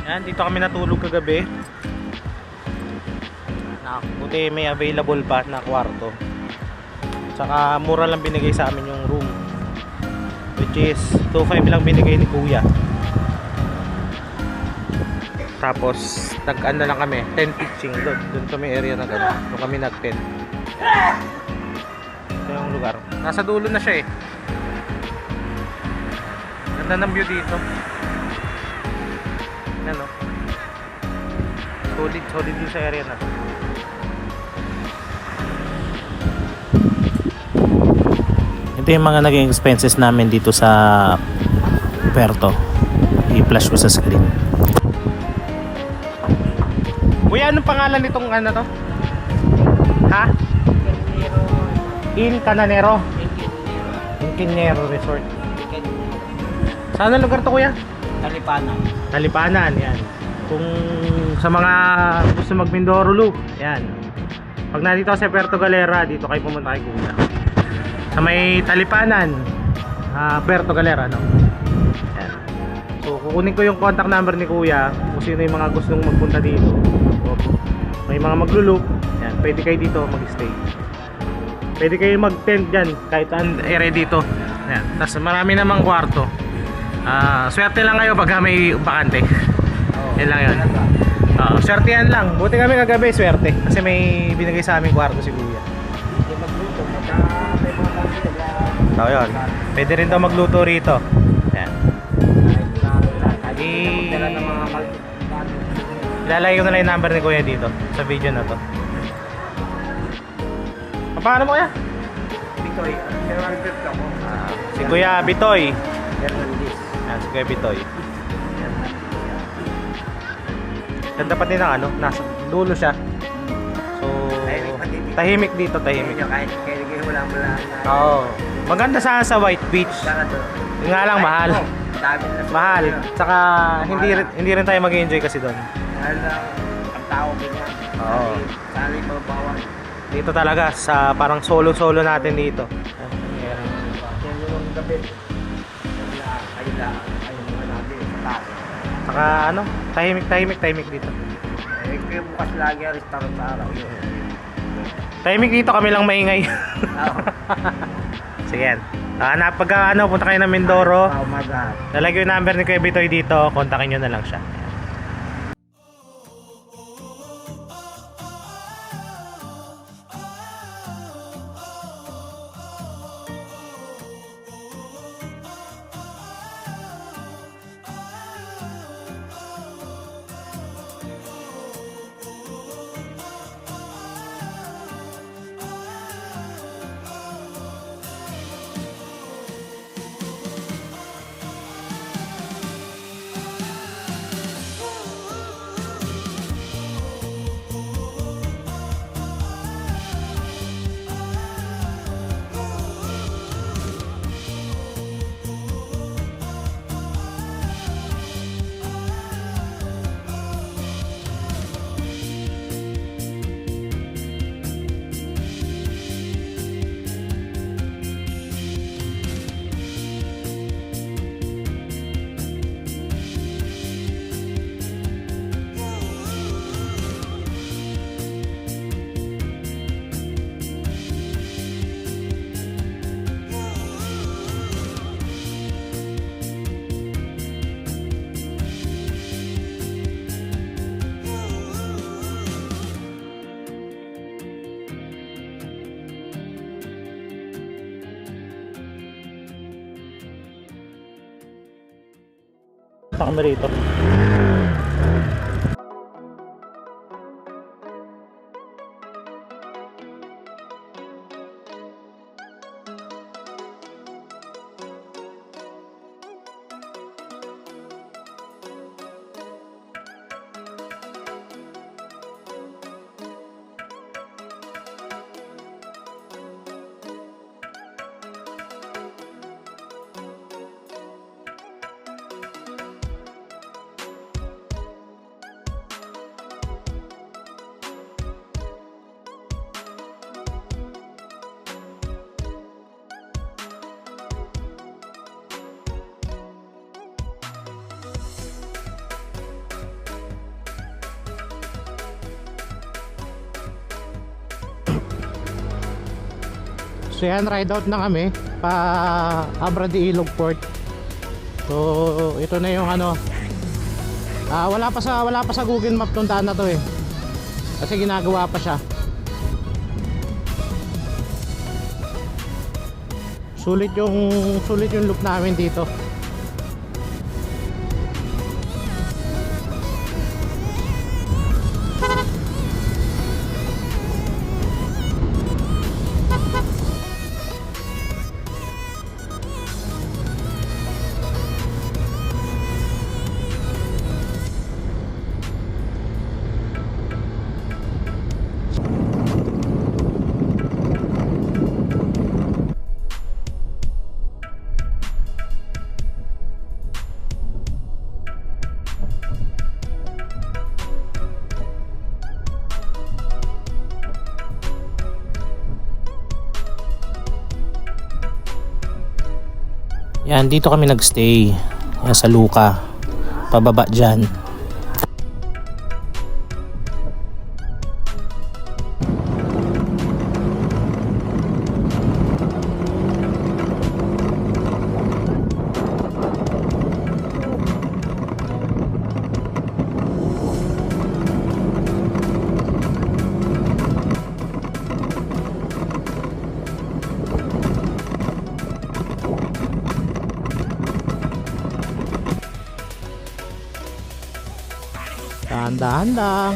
Yan, dito kami natulog kagabi. Buti may available pa na kwarto. Tsaka mura lang binigay sa amin yung room, which is 2.5 lang binigay ni kuya. Tapos nag-ano lang kami, 10 pitching doon kami area na gano'n. Doon kami nag-10. Ito yung lugar. Nasa dulo na siya eh. Ganda ng view dito. Yan o. Solid yung sa area na to. Ito yung mga naging expenses namin dito sa Puerto. I-flash ko sa screen. Kuya, anong pangalan nitong ano to? Ha? Incananero Resort. Saan ang lugar to, kuya? Talipanan, yan. Kung sa mga gusto mag Mindoro Loop, yan. Pag nandito sa Puerto Galera, dito kayo pumunta kay kuya. Sa may Talipanan, Puerto Galera, no? Yan. So, kukunin ko yung contact number ni kuya kung sino yung mga gustong magpunta dito. May mga maglo-loop, yan, pwede kayo dito mag-stay. Pwede kayo mag-tent dyan kahit saan area dito. Yan. Tapos marami namang kwarto. Swerte lang kayo pag may bakante. Yan lang yun. Swerte yan lang. Buti kami kagabi swerte kasi may binigay sa aming kwarto si kuya. So yun, pwede rin daw magluto rito. Yan. Ilalagay ko na lang yung number ni kuya dito sa video na to. Paano mo kaya? Bitoy. Si Kuya Bitoy. Yan, si Kuya Bitoy. Ganda pati ng ano, nasa dulo siya. So, tahimik dito, tahimik. Kahit wala. Oo. Maganda sa White Beach. Yung nga lang mahal. Mahal. Tsaka hindi rin tayo mag-enjoy kasi doon. Mahal lang ang tao ganyan. Oo. Sali mabawal. Dito talaga sa parang solo natin dito. Yung gabi. Ayun mga nabi sa taas. Saka ano, tahimik dito. Kaya bukas lagi ang restaurant sa araw yun. Tahimik dito, kami lang maingay. Sige yan. Pagka punta kayo ng Mindoro, lalagay yung number ni Kuya Bitoy dito, kontakin nyo na lang siya. Punta kami rito. So yan, ride out na kami pa Abra de Ilog Port. So ito na yung ano, wala pa sa Google Map tong daan na to eh, kasi ginagawa pa siya. Sulit yung loop namin dito. Yan, dito kami nagstay. Yan, sa Luca. Pababa dyan. Dahan-dahan lang.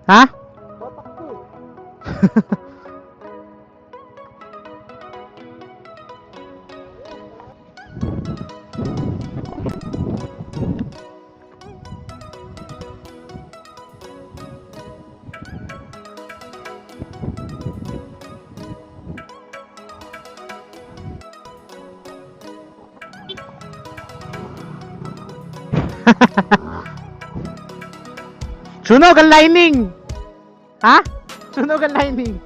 Ha? Sunog ang lining! Ha? Sunog ang lining!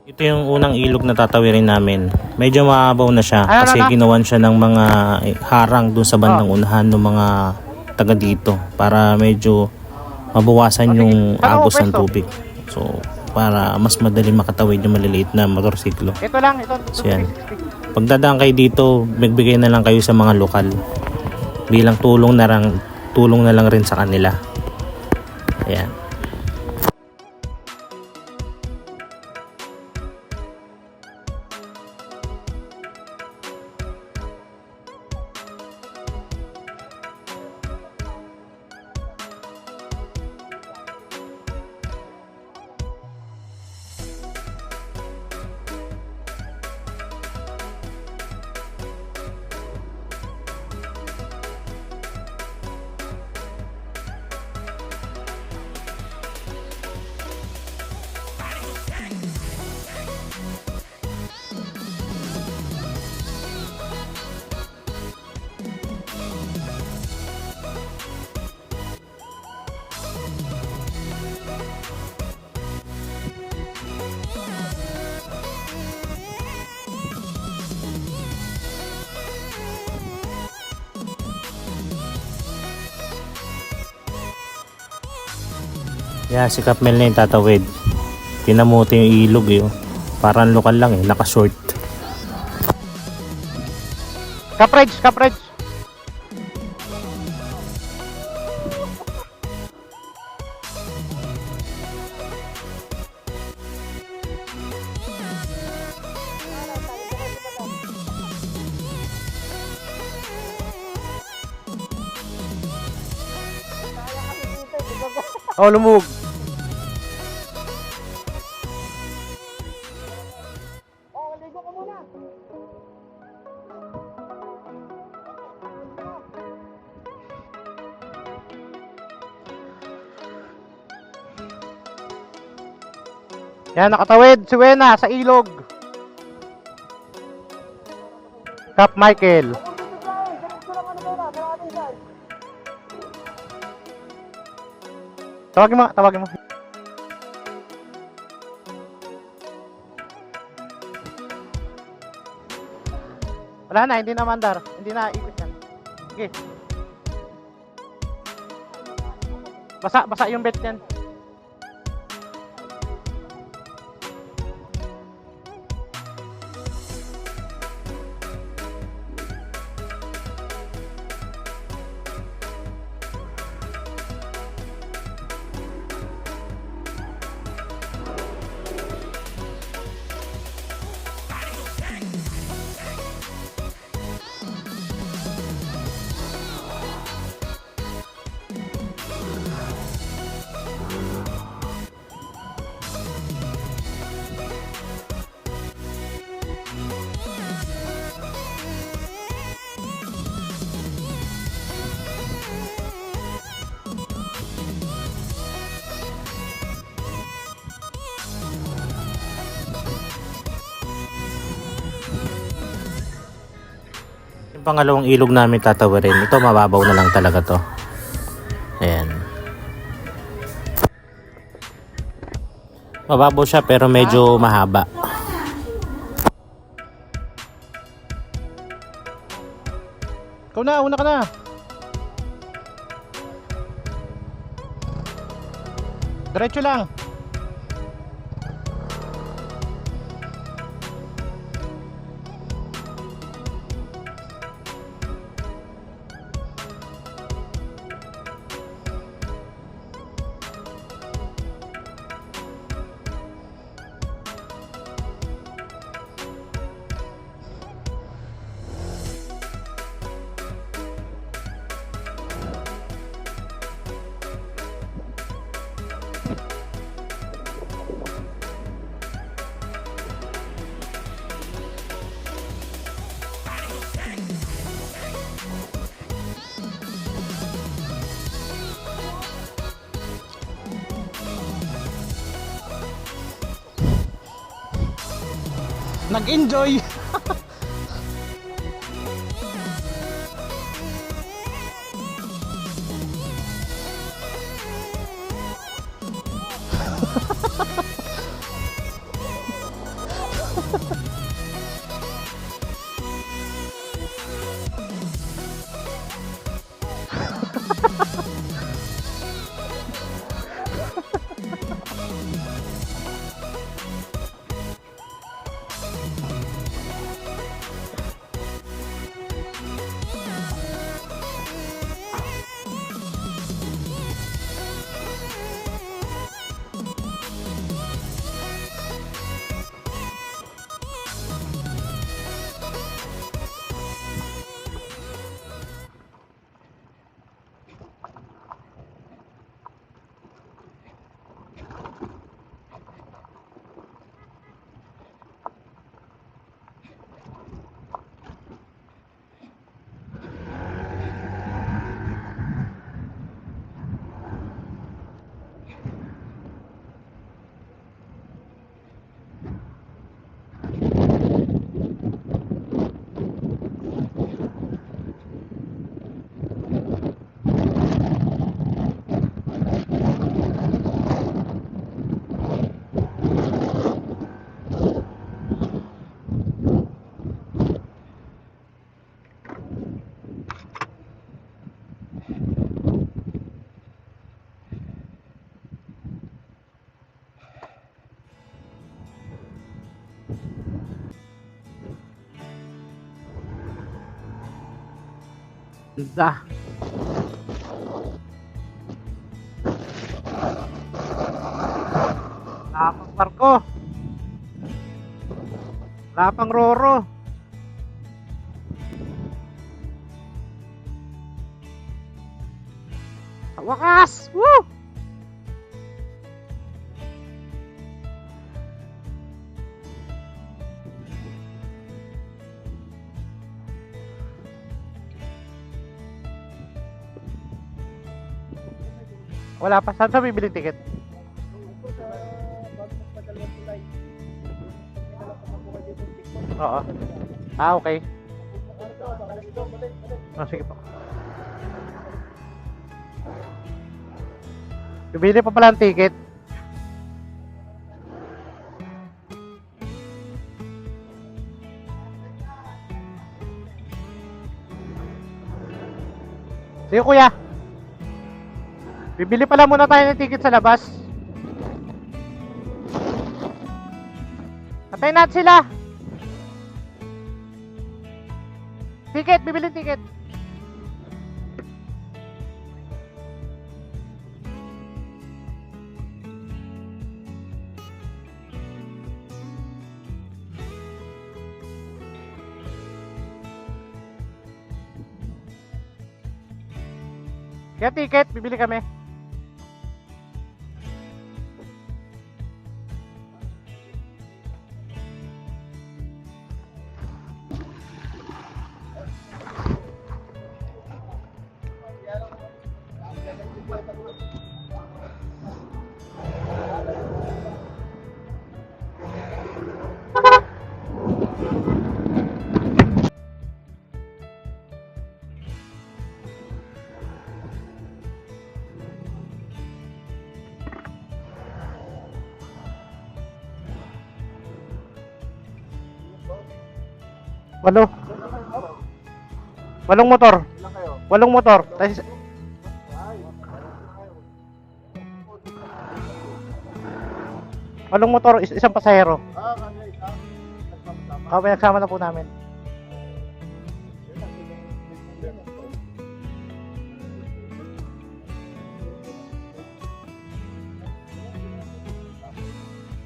Ito yung unang ilog na tatawirin namin. Medyo mababaw na siya kasi ginawan siya ng mga harang dun sa bandang unahan ng mga taga dito para medyo mabawasan yung agos ng tubig. So, para mas madali makatawid yung maliliit na motorsiklo. Ito lang, ito. So, yan. Pagdadaan kayo dito, magbigay na lang kayo sa mga lokal bilang tulong na lang rin sa kanila. Ayan. Yan, si Kapmel na yung tatawid. Kinamuti yung ilog eh. Oh. Parang lokal lang eh, naka-short. Kapreds, kapreds! Oh, lumug. Yan, nakatawid si Wena sa ilog. Cap Michael. Tawagin mo, tawagin mo. Wala na, hindi na mandar. Hindi na ikot yan. Sige. Basa, basa yung bet yan. Yung pangalawang ilog namin tatawarin. Ito mababaw na lang talaga to. Ayan. Mababaw siya pero medyo mahaba. Ikaw na, una ka na. Diretso lang. Nag-enjoy. Ganda. Wala pang barko. Wala pang roro. Sa wakas! Woo! Wala pa. Saan sa bibili ticket? Oo. Ah, okay. Ah, sige po. Bibili pa pala ang ticket. Sige kuya. Bibili pala muna tayo ng ticket sa labas. Antayin natin sila. Ticket, bibili ticket. Kaya ticket, bibili kami. Walo. Walong motor. Walong motor. Tapos walong motor, isang pasahero. May nagsama na po namin.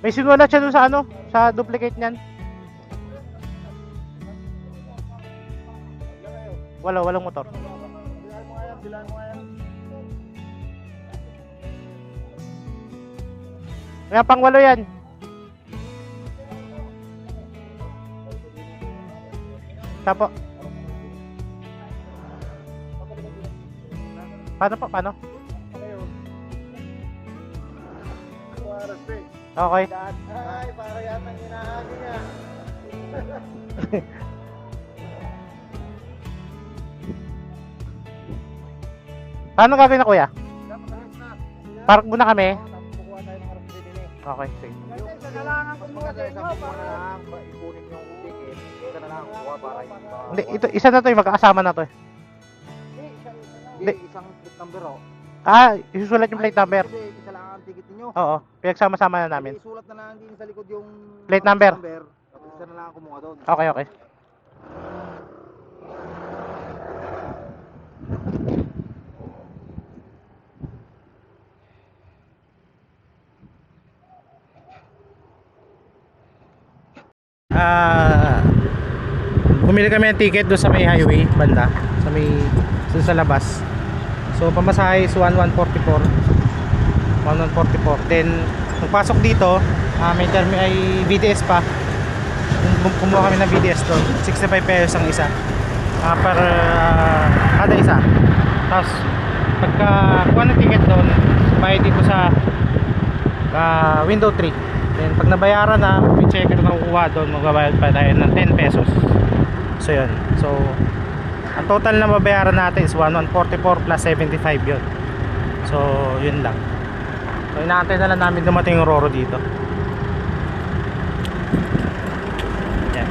May sinulat siya dun sa ano, sa duplicate niyan. Walang motor. Kaya pang walo yan. Tapo. Paano po? Paano? Okay. Ay, para yata hinahagi niya. Paano gagawin na kuya? Park muna kami. Okay, sige. Hindi, ito, isa na to yung magkakasama na to eh. Hindi, isang number o. Ah, isusulat yung plate number. Kasi isa lang ang ticket niyo. Oo, pinagsama-sama na namin. Isulat na lang din sa likod yung Plate number. Tapos isa na lang ang kumuha doon. Okay, okay. Bumili kami ng ticket doon sa may highway banda, sa may doon sa labas. So pamasahe is 1144. 1144. Then pagpasok dito, may BTS pa. Kumuha kami ng BTS doon. 65 pesos ang isa. Per kada isa. Tapos pagka kuha ng ticket doon, bayad dito sa window 3. Then pag nabayaran na, may checker na kukuha doon, magbabayad pa tayo ng 10 pesos. So yun. So ang total na mabayaran natin is 1144 plus 75 yun. So yun lang. So inaantay na lang namin dumating yung Roro dito. Yan.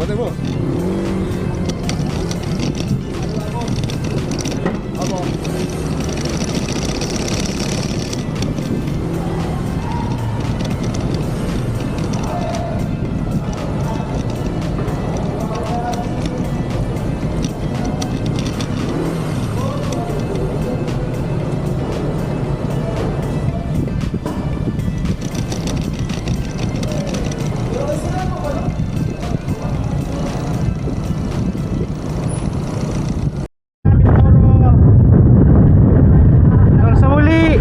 Batay mo. Hanggang sa muli.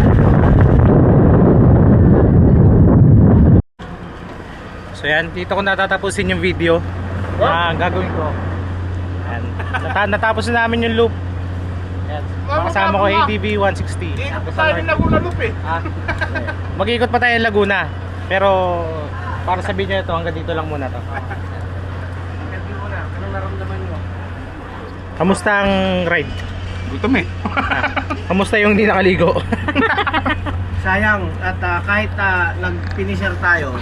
So yan, dito ko natatapusin yung video na gagawin ko. Yan. Natapos na namin yung loop. Yan. Makasama ko ADV 160. Ikot pa tayo ng Laguna Loop eh. Mag-iikot pa tayo ng Laguna. Pero para sabihin nyo ito, hanggang dito lang muna to. Hindi mo na. Anong naramdaman nyo? Kamusta ang ride? Gutom eh. Kamusta yung hindi nakaligo? Sayang. At kahit nag-finisher tayo,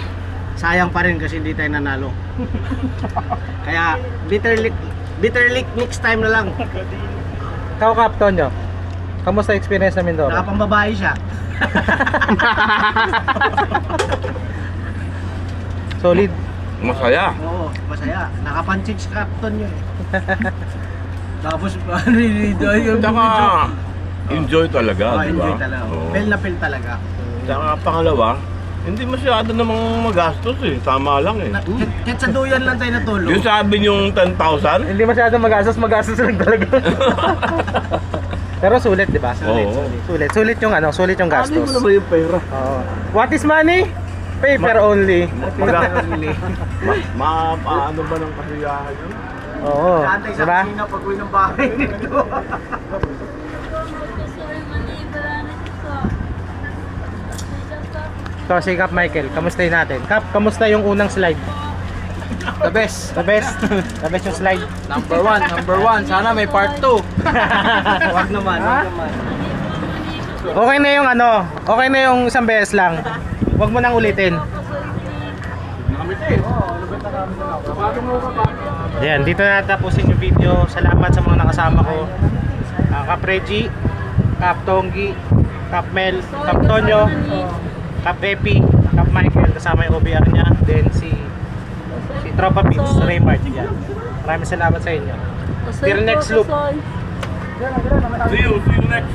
sayang pa rin kasi hindi tayo nanalo. Kaya bitter leak next time na lang. Ikaw, Captain nyo, kamusta experience sa Mindoro? Nakapambabae siya. Solid. Masaya. Oo, masaya. Nakapanchik sa Captain yun. Tapos yung Tsaka, enjoy talaga, di ba? enjoy talaga. Oo. Feel na feel talaga. Tsaka pangalawa, hindi masyado namang magastos eh. Tama lang eh. Kahit sa duyan lang tayo natulog. Yung sabi yung 10,000? Hindi masyado magastos lang talaga. Pero sulit, di ba? Oo. Sulit yung ano, sulit yung gastos. Ano mo na ba yung pera? Oo. What is money? Paper only. Ano ba ng kasiyahan yun? Oo, Antay di sa ba? kusina pag-uwi ng bahay nito. So, si Cap Michael, kamusta yun natin? Cap, kamusta yung unang slide? The best. The best? The best yung slide? Number one. Sana may part 2. Wag naman, wag naman. Okay na yung ano, okay na yung isang beses lang. Huwag mo nang ulitin. Ayan, dito na tapusin yung video. Salamat sa mga nakasama ko. Cap Reggie, Cap Tonggi, Cap Mel, Cap Tonyo, Cap Epi, Cap Michael, kasama yung OBR niya. Then si Tropa Beats, Raymart. Yan. Maraming salamat sa inyo. Till next loop. See you next.